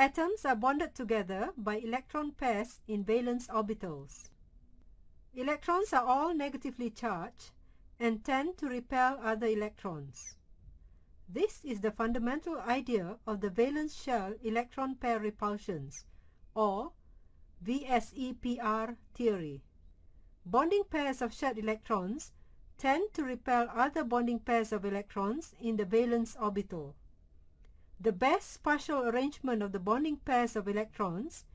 Atoms are bonded together by electron pairs in valence orbitals. Electrons are all negatively charged and tend to repel other electrons. This is the fundamental idea of the valence shell electron pair repulsions, or VSEPR theory. Bonding pairs of shared electrons tend to repel other bonding pairs of electrons in the valence orbital. The best spatial arrangement of the bonding pairs of electrons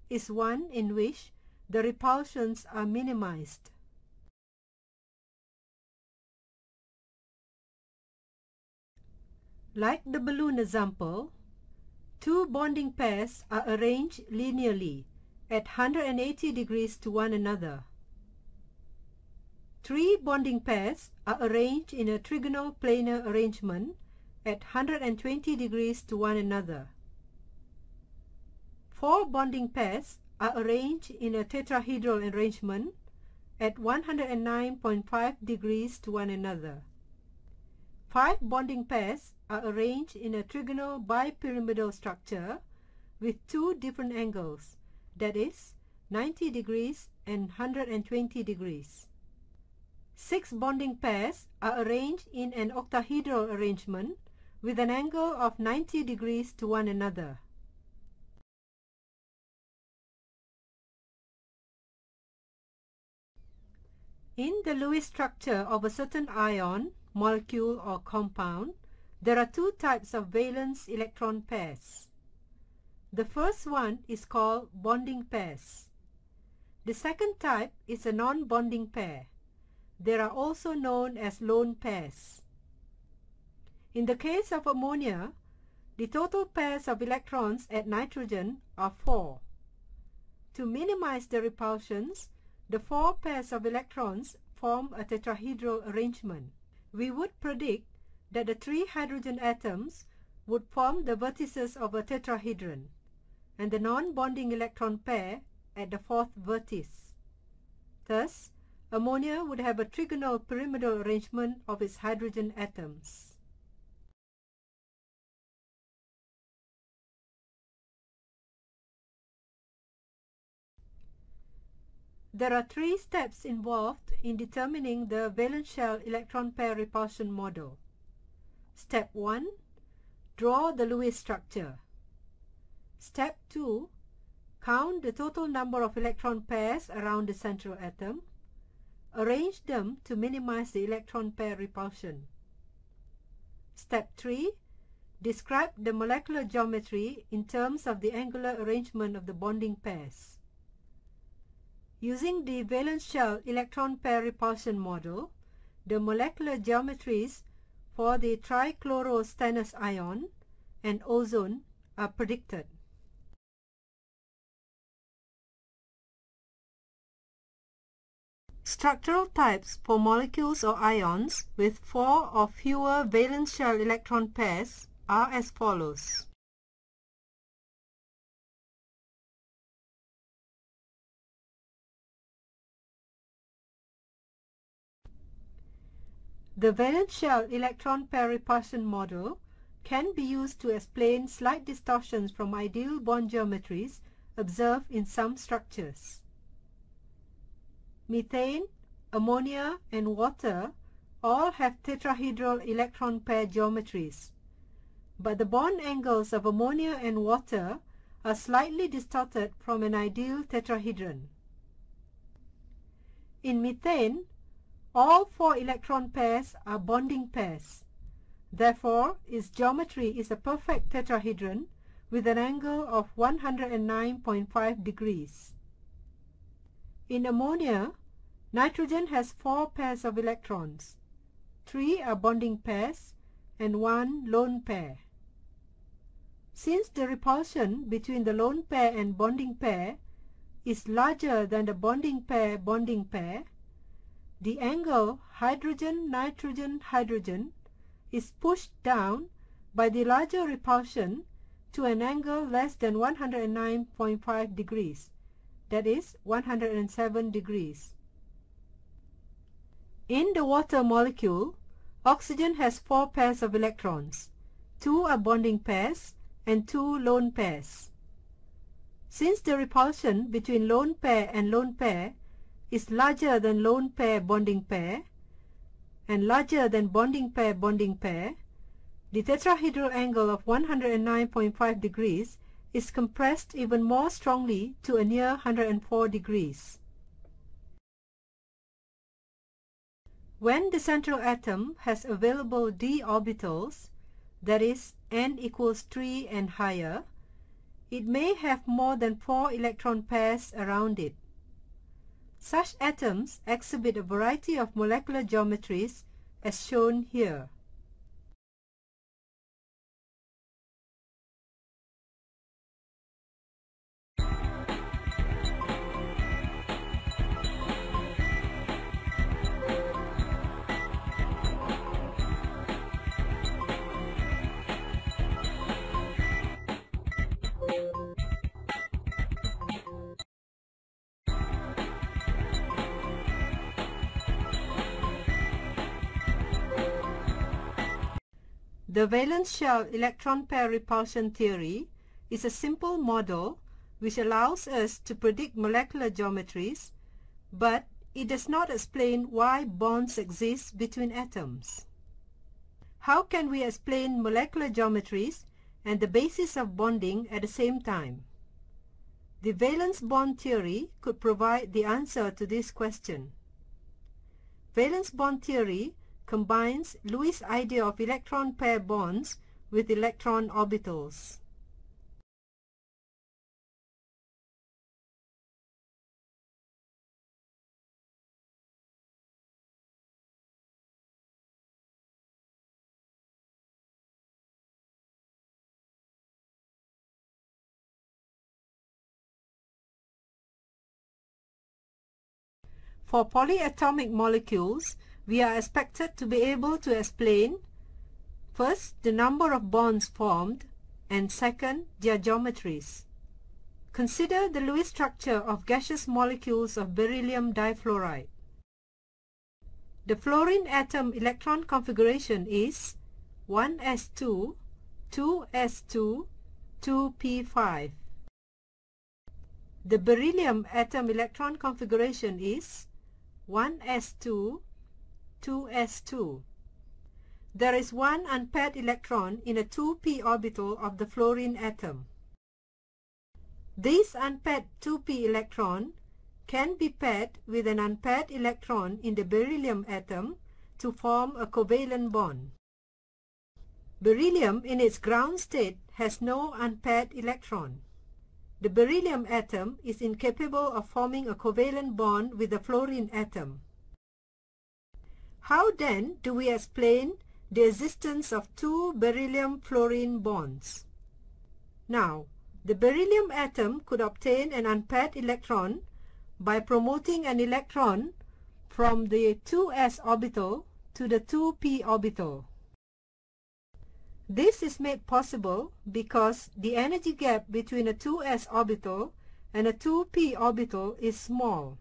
is one in which the repulsions are minimized. Like the balloon example, two bonding pairs are arranged linearly at 180 degrees to one another. Three bonding pairs are arranged in a trigonal planar arrangement at 120 degrees to one another. Four bonding pairs are arranged in a tetrahedral arrangement at 109.5 degrees to one another. Five bonding pairs are arranged in a trigonal bipyramidal structure with two different angles, that is, 90 degrees and 120 degrees. Six bonding pairs are arranged in an octahedral arrangement with an angle of 90 degrees to one another. In the Lewis structure of a certain ion, molecule or compound, there are two types of valence electron pairs. The first one is called bonding pairs. The second type is a non-bonding pair. They are also known as lone pairs. In the case of ammonia, the total pairs of electrons at nitrogen are 4. To minimize the repulsions, the 4 pairs of electrons form a tetrahedral arrangement. We would predict that the 3 hydrogen atoms would form the vertices of a tetrahedron, and the non-bonding electron pair at the 4th vertex. Thus, ammonia would have a trigonal pyramidal arrangement of its hydrogen atoms. There are 3 steps involved in determining the valence shell electron pair repulsion model. Step 1. Draw the Lewis structure. Step 2. Count the total number of electron pairs around the central atom. Arrange them to minimize the electron pair repulsion. Step 3. Describe the molecular geometry in terms of the angular arrangement of the bonding pairs. Using the valence shell electron pair repulsion model, the molecular geometries for the trichlorostannous ion and ozone are predicted. Structural types for molecules or ions with 4 or fewer valence shell electron pairs are as follows. The valence shell electron pair repulsion model can be used to explain slight distortions from ideal bond geometries observed in some structures. Methane, ammonia, and water all have tetrahedral electron pair geometries, but the bond angles of ammonia and water are slightly distorted from an ideal tetrahedron. In methane, all 4 electron pairs are bonding pairs. Therefore, its geometry is a perfect tetrahedron with an angle of 109.5 degrees. In ammonia, nitrogen has 4 pairs of electrons. 3 are bonding pairs and 1 lone pair. Since the repulsion between the lone pair and bonding pair is larger than the bonding pair, the angle hydrogen-nitrogen-hydrogen is pushed down by the larger repulsion to an angle less than 109.5 degrees, that is 107 degrees. In the water molecule, oxygen has 4 pairs of electrons. 2 are bonding pairs and 2 lone pairs. Since the repulsion between lone pair and lone pair is larger than lone pair bonding pair and larger than bonding pair, the tetrahedral angle of 109.5 degrees is compressed even more strongly to a near 104 degrees. When the central atom has available d orbitals, that is n equals 3 and higher, it may have more than 4 electron pairs around it. Such atoms exhibit a variety of molecular geometries as shown here. The valence shell electron pair repulsion theory is a simple model which allows us to predict molecular geometries, but it does not explain why bonds exist between atoms. How can we explain molecular geometries and the basis of bonding at the same time? The valence bond theory could provide the answer to this question. Valence bond theory combines Lewis' idea of electron pair bonds with electron orbitals. For polyatomic molecules, we are expected to be able to explain, first, the number of bonds formed, and second, their geometries. Consider the Lewis structure of gaseous molecules of beryllium difluoride. The fluorine atom electron configuration is 1s2, 2s2, 2p5. The beryllium atom electron configuration is 1s2, 2s2. There is one unpaired electron in a 2p orbital of the fluorine atom. This unpaired 2p electron can be paired with an unpaired electron in the beryllium atom to form a covalent bond. Beryllium in its ground state has no unpaired electron. The beryllium atom is incapable of forming a covalent bond with the fluorine atom. How then do we explain the existence of two beryllium-fluorine bonds? Now, the beryllium atom could obtain an unpaired electron by promoting an electron from the 2s orbital to the 2p orbital. This is made possible because the energy gap between a 2s orbital and a 2p orbital is small.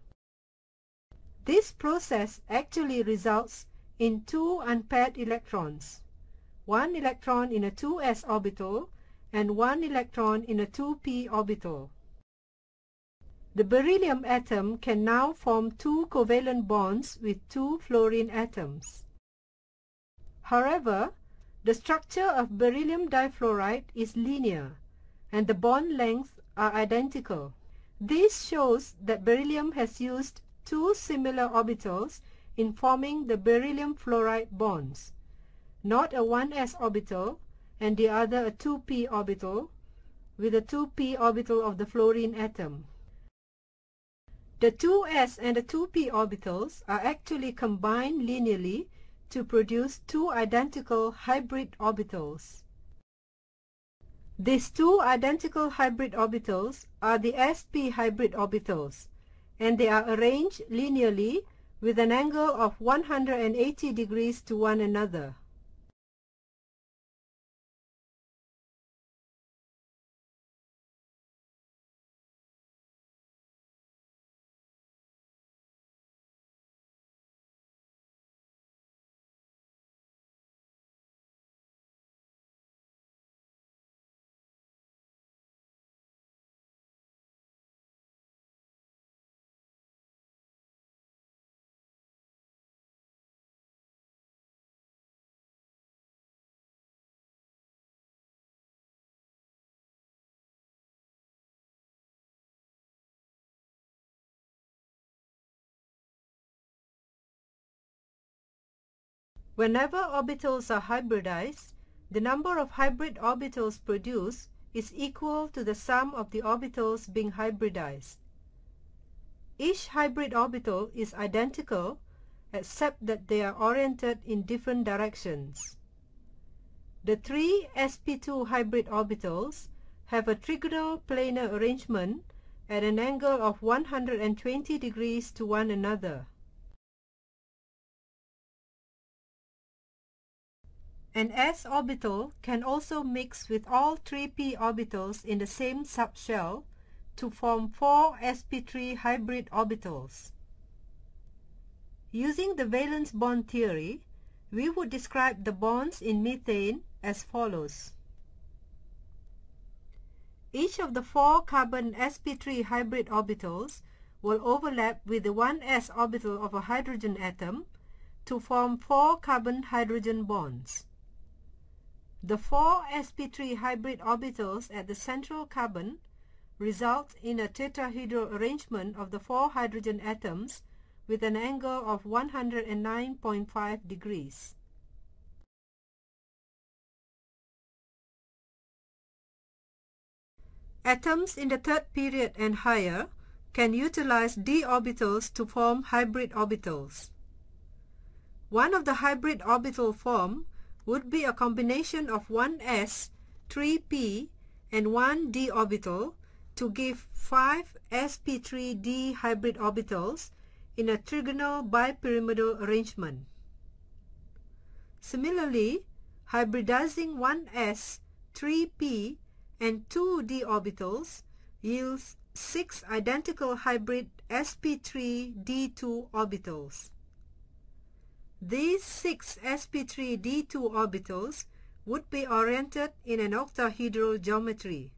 This process actually results in two unpaired electrons, one electron in a 2s orbital and one electron in a 2p orbital. The beryllium atom can now form two covalent bonds with two fluorine atoms. However, the structure of beryllium difluoride is linear and the bond lengths are identical. This shows that beryllium has used two similar orbitals in forming the beryllium fluoride bonds, not a 1s orbital and the other a 2p orbital with a 2p orbital of the fluorine atom. The 2s and the 2p orbitals are actually combined linearly to produce two identical hybrid orbitals. These two identical hybrid orbitals are the sp hybrid orbitals, and they are arranged linearly with an angle of 180 degrees to one another. Whenever orbitals are hybridized, the number of hybrid orbitals produced is equal to the sum of the orbitals being hybridized. Each hybrid orbital is identical except that they are oriented in different directions. The three sp2 hybrid orbitals have a trigonal planar arrangement at an angle of 120 degrees to one another. An s orbital can also mix with all 3p orbitals in the same subshell to form 4 sp3 hybrid orbitals. Using the valence bond theory, we would describe the bonds in methane as follows. Each of the 4 carbon sp3 hybrid orbitals will overlap with the 1s orbital of a hydrogen atom to form 4 carbon-hydrogen bonds. The 4 sp3 hybrid orbitals at the central carbon result in a tetrahedral arrangement of the 4 hydrogen atoms with an angle of 109.5 degrees. Atoms in the third period and higher can utilize d orbitals to form hybrid orbitals. One of the hybrid orbital form would be a combination of 1s, 3p, and 1 d orbital to give 5 sp3d hybrid orbitals in a trigonal bipyramidal arrangement. Similarly, hybridizing 1s, 3p, and 2 d orbitals yields 6 identical hybrid sp3d2 orbitals. These 6 sp3d2 orbitals would be oriented in an octahedral geometry.